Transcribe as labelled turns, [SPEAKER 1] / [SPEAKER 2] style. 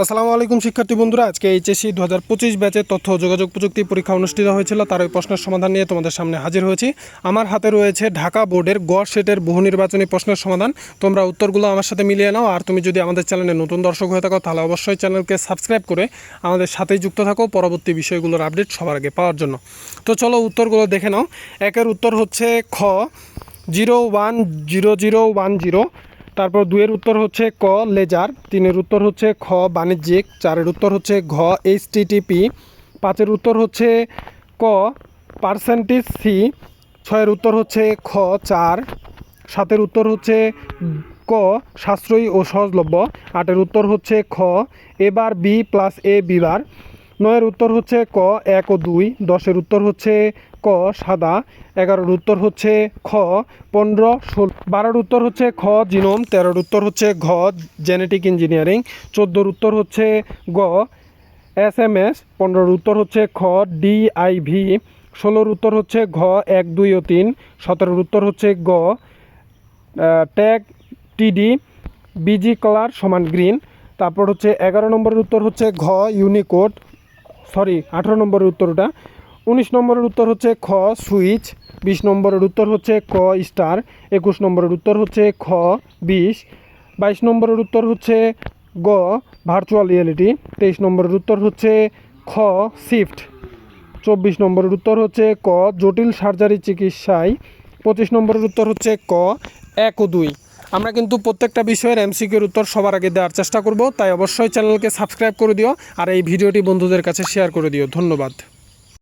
[SPEAKER 1] আসসালামু আলাইকুম শিক্ষার্থী বন্ধুরা, আজকে এইচএসসি 2025 ব্যাচে তথ্য ও যোগাযোগ প্রযুক্তি পরীক্ষা অনুষ্ঠিত হয়েছিল। তার ওই প্রশ্নের সমাধান নিয়ে তোমাদের সামনে হাজির হয়েছি। আমার হাতে রয়েছে ঢাকা বোর্ডের গ সেটের বহু নির্বাচনী প্রশ্নের সমাধান। তোমরা উত্তরগুলো আমার সাথে মিলিয়ে নাও। আর তুমি যদি আমাদের চ্যানেলে নতুন দর্শক হয়ে থাকো তাহলে অবশ্যই চ্যানেলকে সাবস্ক্রাইব করে আমাদের সাথেই যুক্ত থাকো পরবর্তী বিষয়গুলোর আপডেট সবার আগে পাওয়ার জন্য। তো চলো উত্তরগুলো দেখে নাও। একের উত্তর হচ্ছে খ 010010। তারপর দুইয়ের উত্তর হচ্ছে ক লেজার, তিনের উত্তর হচ্ছে খ বাণিজ্যিক, চারের উত্তর হচ্ছে ঘ এইচটিটিপি, পাঁচের উত্তর হচ্ছে ক পার্সেন্টেজ সি, ছয়ের উত্তর হচ্ছে খ 4, সাতের উত্তর হচ্ছে ক সাশ্রয়ী ও সহজলভ্য, আটের উত্তর হচ্ছে খ এবার বি প্লাস এ বিবার, নয়ের উত্তর হচ্ছে ক 1 ও 2, দশের উত্তর হচ্ছে ক সাদা, 11-র উত্তর হচ্ছে খ 15, 16, 12-র উত্তর হচ্ছে খ জিনোম, 13-র উত্তর হচ্ছে ঘ জেনেটিক ইঞ্জিনিয়ারিং, 14-র উত্তর হচ্ছে গ SMS, 15-র উত্তর হচ্ছে খ ডিআইভি, 16-র উত্তর হচ্ছে ঘ 1, 2 ও 3, 17-র উত্তর হচ্ছে গ ট্যাগ টিডি, বিজি কালার সমান গ্রিন। তারপর হচ্ছে 11 নম্বরের উত্তর হচ্ছে ঘ ইউনিকোড, 18 নম্বরের উত্তরটা। 19 নম্বরের উত্তর হচ্ছে খ সুইচ, 20 নম্বরের উত্তর হচ্ছে ক স্টার, 21 নম্বরের উত্তর হচ্ছে খ 20, 22 নম্বরের উত্তর হচ্ছে গ ভার্চুয়াল রিয়েলিটি, 23 নম্বরের উত্তর হচ্ছে খ শিফট, 24 নম্বরের উত্তর হচ্ছে ক জটিল সার্জারি চিকিৎসায়, 25 নম্বরের উত্তর হচ্ছে ক 1 ও 2। আমরা কিন্তু প্রত্যেকটা বিষয়ের এমসিকিউর উত্তর সবার আগে দেওয়ার চেষ্টা করব, তাই অবশ্যই চ্যানেলকে সাবস্ক্রাইব করে দিও আর এই ভিডিওটি বন্ধুদের কাছে শেয়ার করে দিও। ধন্যবাদ।